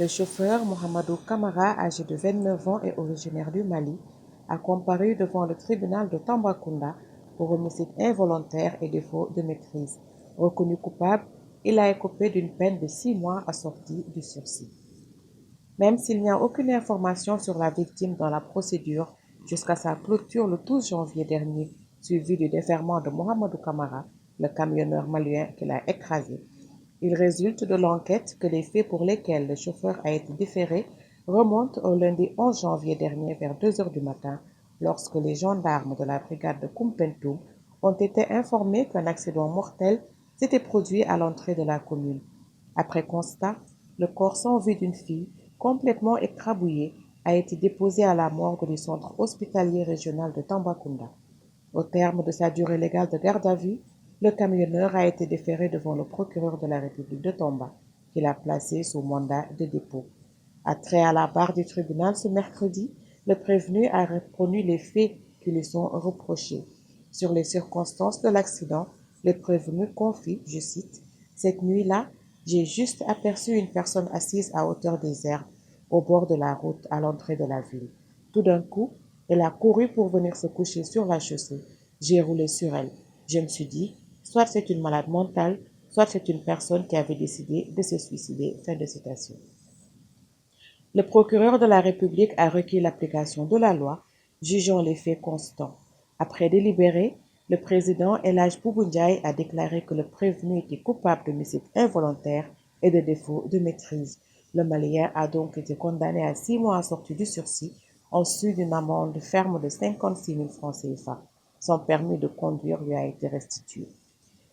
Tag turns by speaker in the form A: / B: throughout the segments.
A: chauffeur Mohamedou Camara, âgé de 29 ans et originaire du Mali, a comparu devant le tribunal de Tambacounda pour homicide involontaire et défaut de maîtrise. Reconnu coupable, il a écopé d'une peine de 6 mois assortie du sursis. Même s'il n'y a aucune information sur la victime dans la procédure jusqu'à sa clôture le 12 janvier dernier, suivi du déferment de Mohamedou Camara, le camionneur malien qui l'a écrasé, il résulte de l'enquête que les faits pour lesquels le chauffeur a été déféré remontent au lundi 11 janvier dernier vers 2 heures du matin, lorsque les gendarmes de la brigade de Koumpentoum ont été informés qu'un accident mortel s'était produit à l'entrée de la commune. Après constat, le corps sans vie d'une fille, complètement écrabouillée, a été déposé à la morgue du centre hospitalier régional de Tambacounda. Au terme de sa durée légale de garde à vue, le camionneur a été déféré devant le procureur de la République de Tamba, qui l'a placé sous mandat de dépôt. Attrait à la barre du tribunal ce mercredi, le prévenu a reconnu les faits qui lui sont reprochés. Sur les circonstances de l'accident, le prévenu confie, je cite, « Cette nuit-là, j'ai juste aperçu une personne assise à hauteur des herbes, au bord de la route à l'entrée de la ville. Tout d'un coup, elle a couru pour venir se coucher sur la chaussée. J'ai roulé sur elle. Je me suis dit, soit c'est une malade mentale, soit c'est une personne qui avait décidé de se suicider. » Fin de citation. Le procureur de la République a requis l'application de la loi, jugeant les faits constants. Après délibéré, le président El Hadj Boubou Ndiaye a déclaré que le prévenu était coupable d'homicide involontaire et de défaut de maîtrise. Le Malien a donc été condamné à 6 mois assortis du sursis, en sus d'une amende ferme de 56 000 francs CFA. Son permis de conduire lui a été restitué.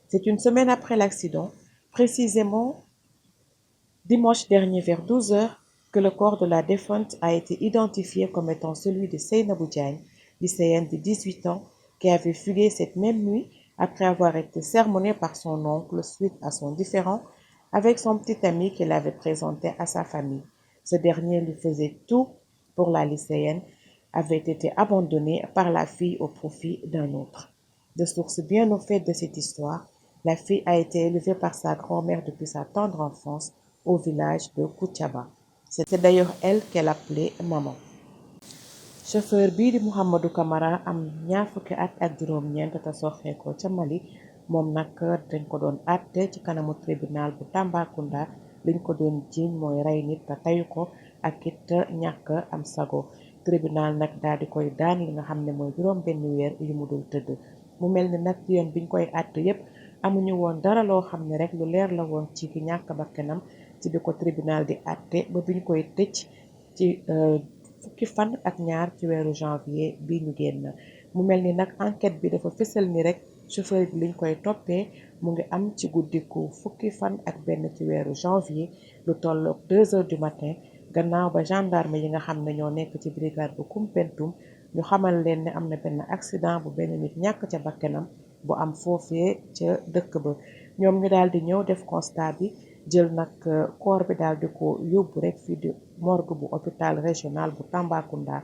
A: C'est une semaine après l'accident, précisément dimanche dernier vers 12 heures, que le corps de la défunte a été identifié comme étant celui de Seynabou Diagne, lycéenne de 18 ans, qui avait fugué cette même nuit après avoir été sermonnée par son oncle suite à son différend avec son petit ami qu'il avait présenté à sa famille. Ce dernier lui faisait tout pour la lycéenne, avait été abandonné par la fille au profit d'un autre. De sources bien au fait de cette histoire, la fille a été élevée par sa grand-mère depuis sa tendre enfance au village de Koutiaba. C'est d'ailleurs elle qu'elle appelait maman. Chauffeur bii di Mohamedou Camara am ñaar fukki at ak juróom-ñeent te soxeekoo ca Mali moom nag dañ ko doon àtte ci kanamu tribunal bu Tambacounda liñ ko doon jiiñ mooy rey nit te tayu ko ak it ñàkk am sago. Tribunal nag daal di koy daan li nga xam ne mooy juróom benn weer yu mu dul tëdd. mu mel ni nag yoon biñ koy àtte yépp amuñu woon dara loo xam ne rek lu leer la woon ci ki ñàkk bakkanam ci bi ko tribunal di àtte ba biñ koy tëj ci fukki fan ak ñaar ci weeru janvier bi ñu génn. mu mel ni nag enquête bi dafa fësal ni rek chauffeur bi liñ koy toppee mu ngi am ci guddiku fukki fan ak benn ci weeru janvier lu tolloog 2 heures du matin gannaaw ba gendarme yi nga xam ne ñoo nekk ci brigade bu Koumpentoum ñu xamal leen ne am na benn accident bu benn nit ñàkk ca bakkanam bu am foofee ca dëkk ba. ñoom ñu daal di ñëw def constat bi jël nag corps bi daal di ko yóbbu rek fii di morgue bu hôpital régional bu Tambacounda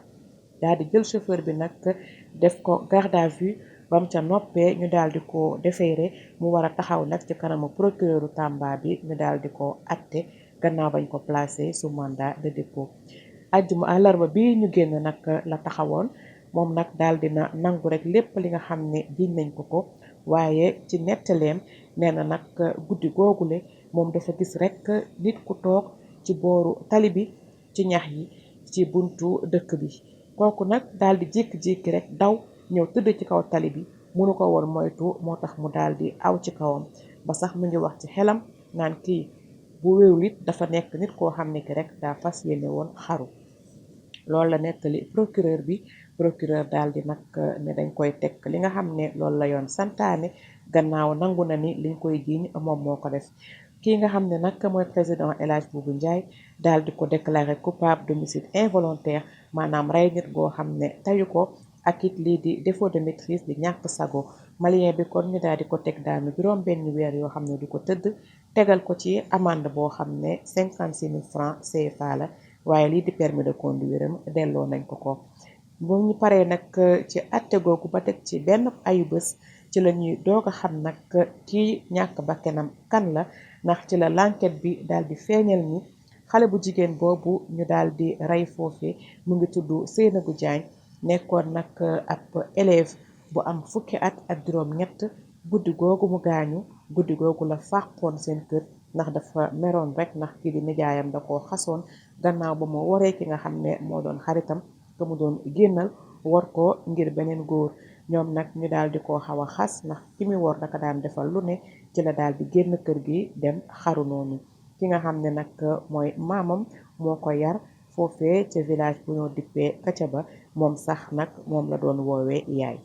A: daal di jël chauffeur bi nag def ko garde à vue bam ca noppee ñu daal di ko déféré mu war a taxaw nag ci kanamu procureuru Tamba bi ñu daal di ko atte gannaaw bañ ko placé sous mandat de dépôt. ajjuma àllarba bi ñu génn nag la taxawoon moom nag daal dina nangu rek lépp li nga xam ne jiñ nañ ko waaye ci nettaleem nee na nag guddi googule moom dafa gis rek nit ku toog ci booru tali bi ci ñax yi ci buntu dëkk bi kooku nag daal di jékki-jékki rek daw ñëw tëdd ci kaw tali bi mënu ko woon moytu moo tax mu daal di aw ci kawam ba sax mu ngi wax ci xelam naan kii bu wéewul it dafa nekk nit koo xam ne ki rek daa fas yéene woon xaru. loolu la nettali procureur daal di nag ne dañ koy teg li nga xam ne loolu la yoon santaane gannaaw nangu na ni liñ koy jiiñ moom moo ko def. kii nga xam ne nag mooy président El Hadj Boubou Ndiaye daal di ko déclaré coupable d'homicide involontaire maanaam rey nit goo xam ne tayu ko ak it lii di défaut de maîtrise di ñàkk sago. malien bi kon ñu daal di ko teg daanu juróom benn weer yoo xam ne du ko tëdd tegal ko ci amende boo xam ne 56 000 francs CFA la waaye lii di permis de conduire am delloo nañ ko. bu ñu paree nag ci atte googu ba teg ci benn ayu bés ci la ñuy doog a xam nag kii ñàkk bakkanam kan la ndax ci la l'enquête bi daal di feeñal ni xale bu jigéen boobu ñu daal di rey foofe mu ngi tudd Seynabou Diagne nekkoon nag ab élève bu am fukki at ak juróom ñett. guddi googu mu gaañu guddi googu la fàqoon seen kër ndax dafa meroon rek ndax kii di nijaayam da koo xasoon gannaaw ba mu waree ki nga xam ne moo doon xaritam te mu doon génnal war ko ngir beneen góor ñoom nag ñu daal di ko xaw a xas ndax ki mu war daka daan defal lu ne ci la daal di génn kër gi dem xaru noonu ki nga xam ne nag mooy maamam moo ko yar foofee ca village bu ñoo dippee Kacaba moom sax nag moom la doon woowee yaay